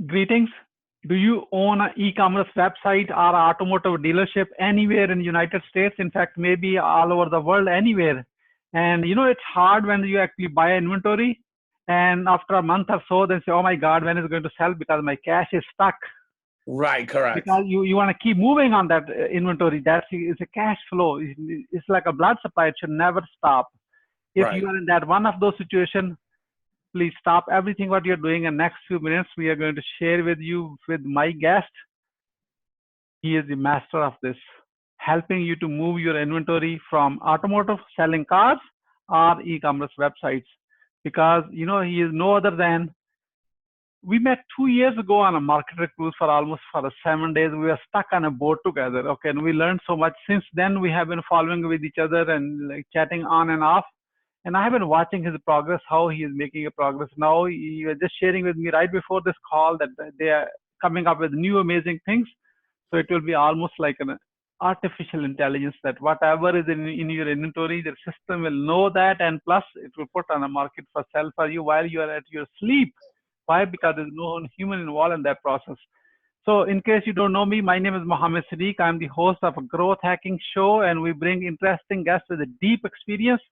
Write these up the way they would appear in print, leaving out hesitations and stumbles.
Greetings. Do you own an e-commerce website or automotive dealership anywhere in the United States? In fact, maybe all over the world, anywhere. And it's hard when you actually buy inventory and after a month or so, then say, oh my God, when is it going to sell? Because my cash is stuck. Right, correct. Because you want to keep moving on that inventory. It's a cash flow. It's like a blood supply. It should never stop. If Right. you are in that one of those situations, please stop everything what you're doing. In next few minutes, we are going to share with you with my guest. He is the master of this, helping you to move your inventory from automotive selling cars or e-commerce websites. Because he is no other than, we met 2 years ago on a marketer cruise for almost for 7 days. We were stuck on a boat together. Okay, and we learned so much. Since then, we have been following with each other and like chatting on and off. And I have been watching his progress, how he is making a progress. Now he was just sharing with me right before this call that they are coming up with new amazing things. So it will be almost like an artificial intelligence that whatever is in your inventory, the system will know that, and plus it will put on a market for sale for you while you are at your sleep. Why? Because there's no human involved in that process. So in case you don't know me, my name is Mohammed Siddique. I'm the host of a growth hacking show, and we bring interesting guests with a deep experience.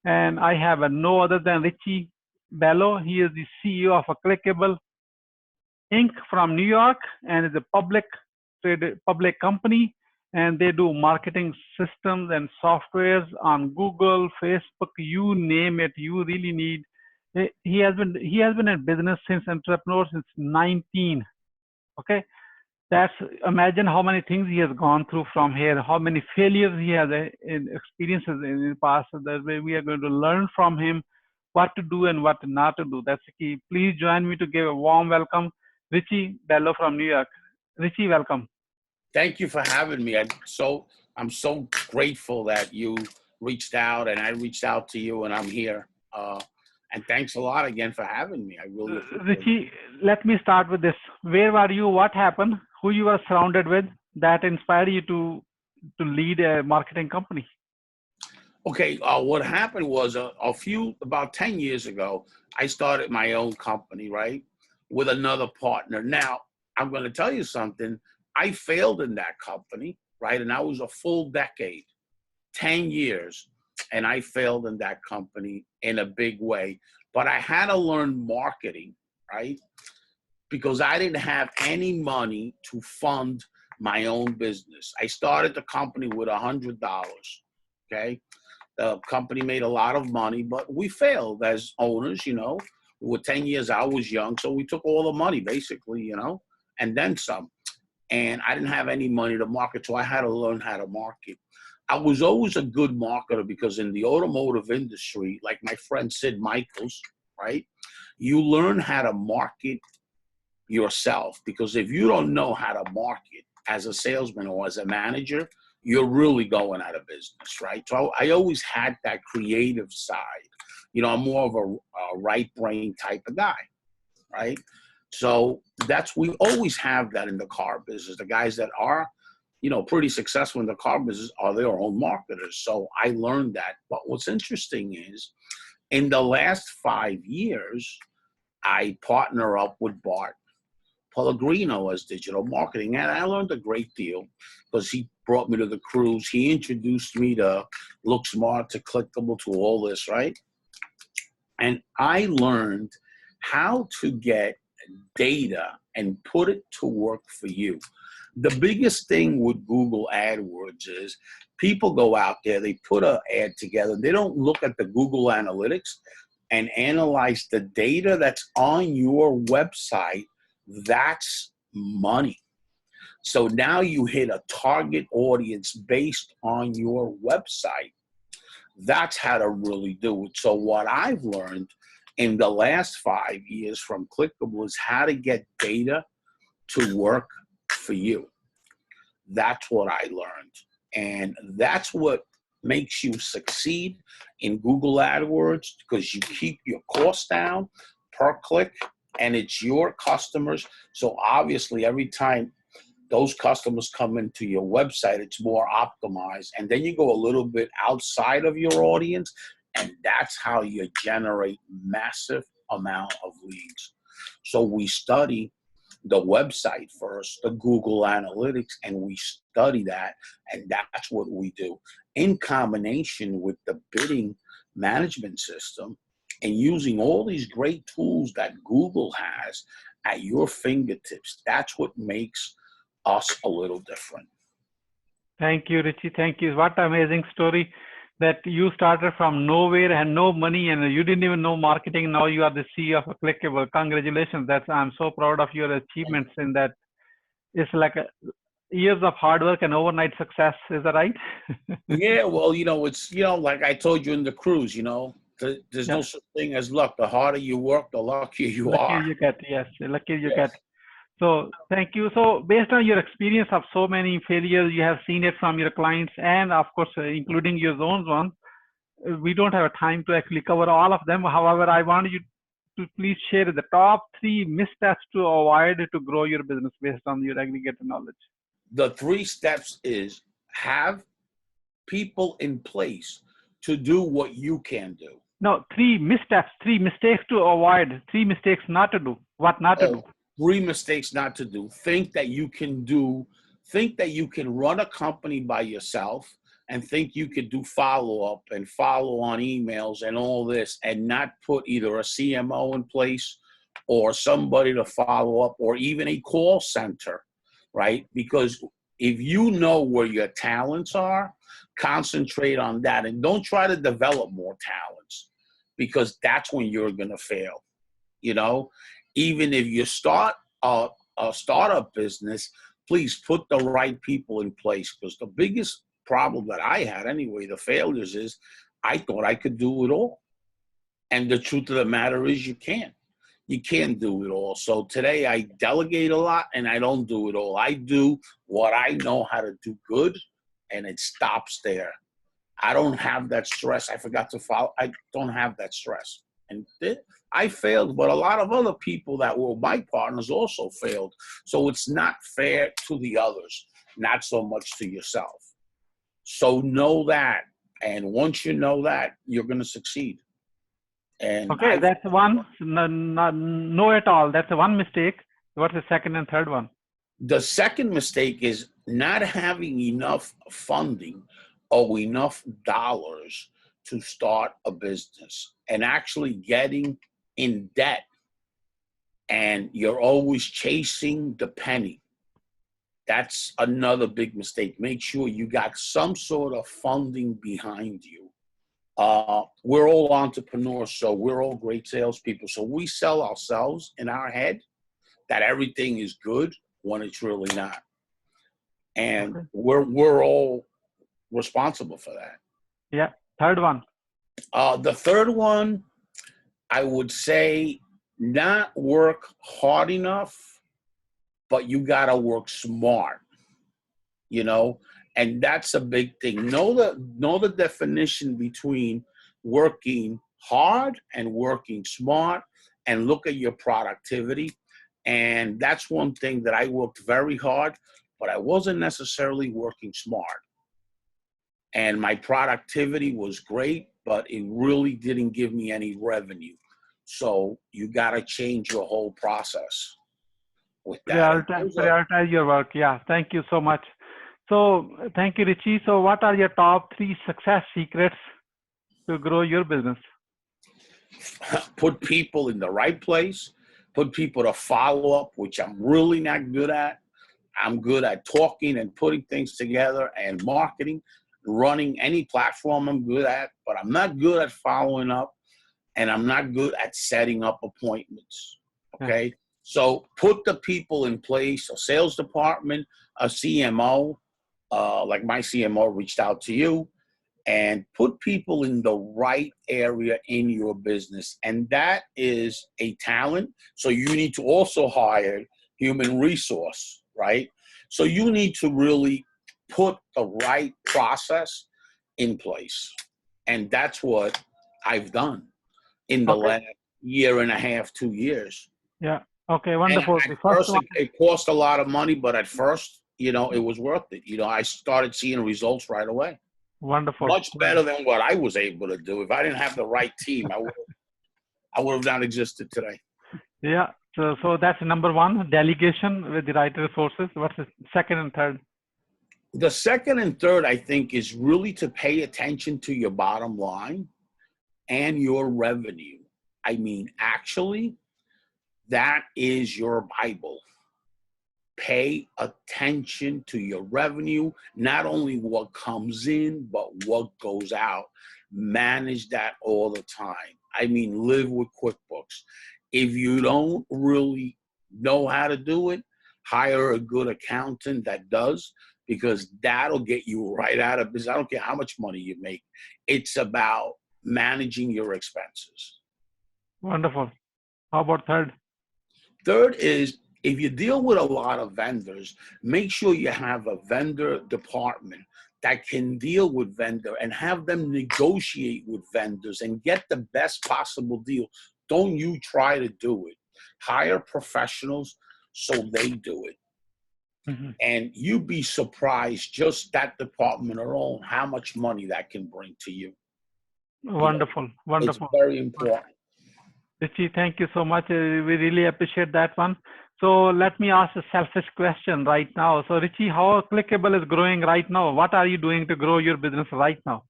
And I have no other than Richie Bello. He is the CEO of a Clickable Inc. from New York and is a public company. And they do marketing systems and softwares on Google, Facebook, you name it. You really need. He has been in business since entrepreneur since 19. Okay, that's imagine how many things he has gone through from here, how many failures he has in experiences in the past. So that way we are going to learn from him what to do and what not to do. That's the key. Please join me to give a warm welcome, Richie Bello from New York. Richie, welcome. Thank you for having me. I'm so grateful that you reached out and I reached out to you, and I'm here. And thanks a lot again for having me. I really appreciate it. Richie, let me start with this. Where were you? What happened? Who you were surrounded with that inspired you to lead a marketing company? Okay, what happened was about 10 years ago, I started my own company, right, with another partner. Now, I'm going to tell you something. I failed in that company, right, and that was a full decade, 10 years, and I failed in that company in a big way. But I had to learn marketing, right, because I didn't have any money to fund my own business. I started the company with $100, okay? The company made a lot of money, but we failed as owners, We were 10 years, I was young, so we took all the money, basically, and then some. And I didn't have any money to market, so I had to learn how to market. I was always a good marketer because in the automotive industry, like my friend Sid Michaels, right, you learn how to market yourself, because if you don't know how to market as a salesman or as a manager, you're really going out of business, right? So I always had that creative side. I'm more of a right brain type of guy, right? So we always have that in the car business. The guys that are, pretty successful in the car business are their own marketers. So I learned that. But what's interesting is in the last 5 years, I partner up with Bart Pellegrino as digital marketing. And I learned a great deal because he brought me to the cruise. He introduced me to Look Smart, to Clickable, to all this, right? And I learned how to get data and put it to work for you. The biggest thing with Google AdWords is people go out there, they put an ad together, they don't look at the Google Analytics and analyze the data that's on your website. That's money. So now you hit a target audience based on your website. That's how to really do it. So what I've learned in the last 5 years from Clickable is how to get data to work for you. That's what I learned. And that's what makes you succeed in Google AdWords, because you keep your costs down per click and it's your customers. So obviously every time those customers come into your website, it's more optimized. And then you go a little bit outside of your audience, and that's how you generate massive amount of leads. So we study the website first, the Google Analytics, and we study that. And that's what we do in combination with the bidding management system and using all these great tools that Google has at your fingertips. That's what makes us a little different. Thank you, Richie. Thank you. What an amazing story that you started from nowhere and no money and you didn't even know marketing. Now you are the CEO of Clickable. Congratulations. I'm so proud of your achievements in that. It's like years of hard work and overnight success. Is that right? Yeah, well, it's, like I told you in the cruise, there's no such thing as luck. The harder you work, the luckier you luckier are. you get. Yes, the luckier you Yes. get. So thank you. So based on your experience of so many failures, you have seen it from your clients and of course, including your own one. We don't have time to actually cover all of them. However, I want you to please share the top 3 missteps to avoid to grow your business based on your aggregated knowledge. The 3 steps is have people in place to do what you can do. No, 3 missteps, 3 mistakes to avoid, 3 mistakes not to do. What not to do? 3 mistakes not to do. Think that you can run a company by yourself and think you could do follow-up and follow on emails and all this and not put either a CMO in place or somebody to follow up or even a call center, right? Because if you know where your talents are, concentrate on that and don't try to develop more talents because that's when you're going to fail. Even if you start a startup business, please put the right people in place because the biggest problem that I had anyway, the failures is I thought I could do it all. And the truth of the matter is you can't. You can't do it all. So today I delegate a lot and I don't do it all. I do what I know how to do good and it stops there. I don't have that stress. I forgot to follow. I don't have that stress. And I failed, but a lot of other people that were my partners also failed. So it's not fair to the others, not so much to yourself. So know that. And once you know that, you're going to succeed. And okay, that's one. No at all. That's one mistake. What's the second and third one? The second mistake is not having enough funding or enough dollars to start a business and actually getting in debt. And you're always chasing the penny. That's another big mistake. Make sure you got some sort of funding behind you. We're all entrepreneurs, so we're all great salespeople. So we sell ourselves in our head that everything is good when it's really not. And we're all responsible for that. Yeah. Third one. The third one, I would say not work hard enough, but you got to work smart, and that's a big thing. Know the definition between working hard and working smart and look at your productivity. And that's one thing that I worked very hard, but I wasn't necessarily working smart. And my productivity was great, but it really didn't give me any revenue. So you got to change your whole process with that. Prioritize your work. Yeah. Thank you so much. So thank you, Richie. So what are your top 3 success secrets to grow your business? Put people in the right place. Put people to follow up, which I'm really not good at. I'm good at talking and putting things together and marketing, running any platform I'm good at, but I'm not good at following up and I'm not good at setting up appointments. Okay. Yeah. So put the people in place, a sales department, a CMO, like my CMO reached out to you, and put people in the right area in your business. And that is a talent. So you need to also hire human resource, right? So you need to really put the right process in place. And that's what I've done in the last year and a half, 2 years. Yeah. Okay. Wonderful. It cost a lot of money, but at first, it was worth it. I started seeing results right away. Wonderful. Much better than what I was able to do. If I didn't have the right team, I would have not existed today. Yeah. So that's number one, delegation with the right resources. What's the second and third? The second and third, I think, is really to pay attention to your bottom line and your revenue. I mean, actually, that is your Bible. Pay attention to your revenue, not only what comes in, but what goes out. Manage that all the time. I mean, live with QuickBooks. If you don't really know how to do it, hire a good accountant that does, because that'll get you right out of business. I don't care how much money you make. It's about managing your expenses. Wonderful. How about third? Third is, if you deal with a lot of vendors, make sure you have a vendor department that can deal with vendor and have them negotiate with vendors and get the best possible deal. Don't you try to do it. Hire professionals so they do it. Mm-hmm. And you'd be surprised, just that department alone, how much money that can bring to you. Wonderful. Wonderful. It's very important. Richie, thank you so much. We really appreciate that one. So let me ask a selfish question right now. So Richie, how Clickable is growing right now? What are you doing to grow your business right now?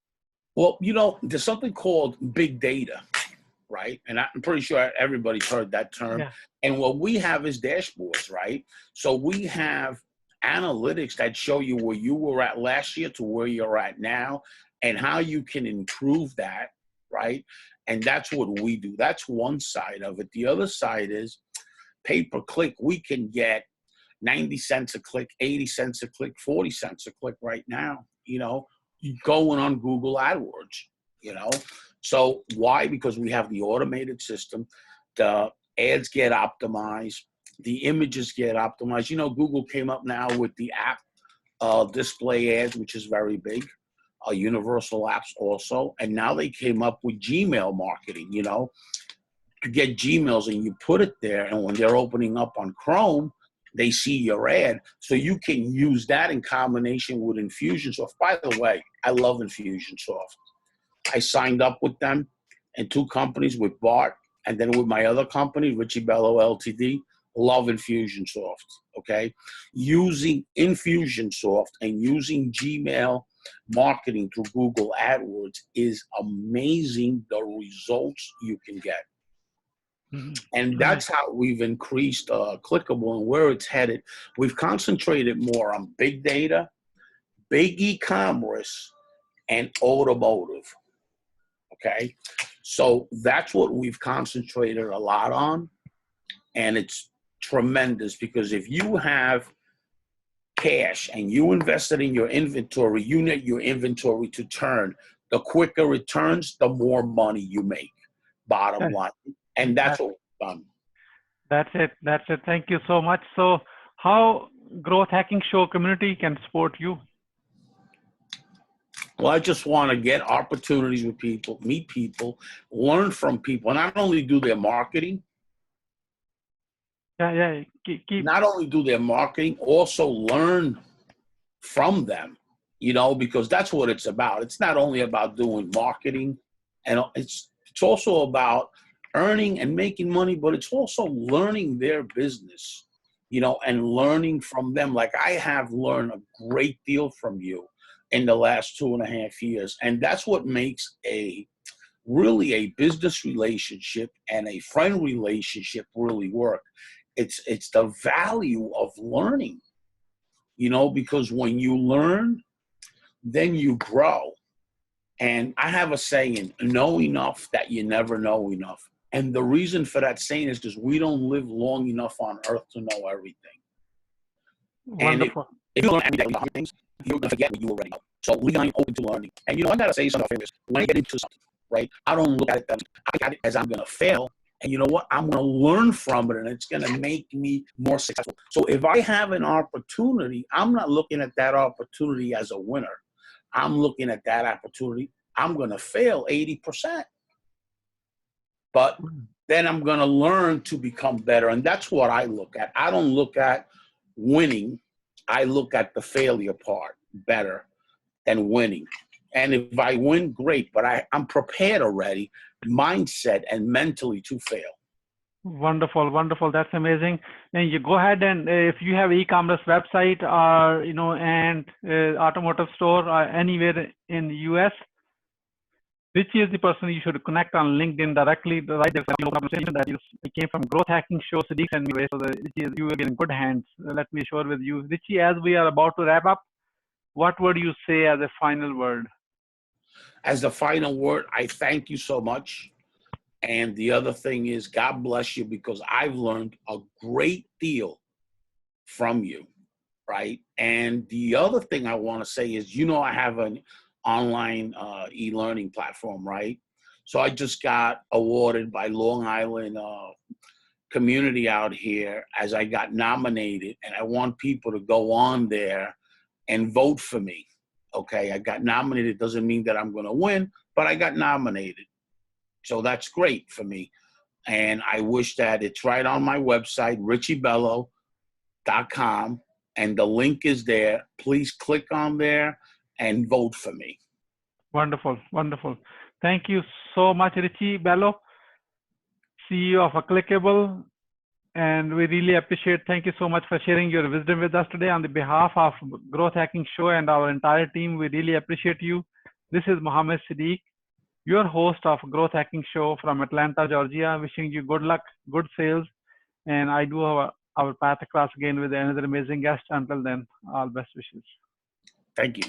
Well, there's something called big data, right? And I'm pretty sure everybody's heard that term. Yeah. And what we have is dashboards, right? So we have analytics that show you where you were at last year to where you're at now and how you can improve that, right? And that's what we do. That's one side of it. The other side is pay-per-click. We can get 90 cents a click, 80 cents a click, 40 cents a click right now, going on Google AdWords, So why? Because we have the automated system. The ads get optimized. The images get optimized. Google came up now with the app display ads, which is very big. Universal apps also. And now they came up with Gmail marketing, you get Gmails and you put it there. And when they're opening up on Chrome, they see your ad. So you can use that in combination with Infusionsoft. By the way, I love Infusionsoft. I signed up with them in 2 companies, with Bart and then with my other company, Richie Bello Ltd. Love Infusionsoft, okay? Using Infusionsoft and using Gmail marketing through Google AdWords is amazing, the results you can get. Mm-hmm. And that's how we've increased Clickable and where it's headed. We've concentrated more on big data, big e-commerce, and automotive, okay? So that's what we've concentrated a lot on, and it's tremendous because if you have cash and you invested in your inventory, you need your inventory to turn. The quicker it turns, the more money you make, bottom line. And that's what we've done. That's it. Thank you so much. So how Growth Hacking Show community can support you? Well, I just want to get opportunities with people, meet people, learn from people, and not only do their marketing. Yeah. Not only do their marketing, also learn from them, because that's what it's about. It's not only about doing marketing, and it's also about earning and making money, but it's also learning their business, and learning from them. Like I have learned a great deal from you in the last 2.5 years. And that's what makes really a business relationship and a friend relationship really work. It's the value of learning, because when you learn, then you grow. And I have a saying, know enough that you never know enough. And the reason for that saying is because we don't live long enough on earth to know everything. Wonderful. And if you learn every day about things, you're going to forget what you already know. So we are open to learning. And I got to say something, when I get into something, right, I don't look at it I got it as I'm going to fail. And you know what? I'm going to learn from it, and it's going to make me more successful. So if I have an opportunity, I'm not looking at that opportunity as a winner. I'm looking at that opportunity. I'm going to fail 80%. But then I'm going to learn to become better. And that's what I look at. I don't look at winning. I look at the failure part better than winning. And if I win, great. But I'm prepared already, mindset and mentally, to fail. Wonderful, wonderful. That's amazing. And you go ahead and if you have e-commerce website or and automotive store or anywhere in the US, Richie is the person you should connect on LinkedIn directly. Right there, conversation that you came from Growth Hacking Show, Siddique and me. So Richie, you will be in good hands. Let me share with you, Richie. As we are about to wrap up, what would you say as a final word? As the final word, I thank you so much. And the other thing is, God bless you, because I've learned a great deal from you, right? And the other thing I want to say is, I have an online e-learning platform, right? So I just got awarded by Long Island community out here as I got nominated, and I want people to go on there and vote for me. Okay, I got nominated. Doesn't mean that I'm going to win, but I got nominated. So that's great for me. And I wish that it's right on my website, richiebello.com, and the link is there. Please click on there and vote for me. Wonderful, wonderful. Thank you so much, Richie Bello, CEO of Clickable. And we really appreciate, thank you so much for sharing your wisdom with us today. On the behalf of Growth Hacking Show and our entire team, we really appreciate you. This is Mohammed Siddique, your host of Growth Hacking Show from Atlanta, Georgia, wishing you good luck, good sales. And I do have our path across again with another amazing guest. Until then, all best wishes. Thank you.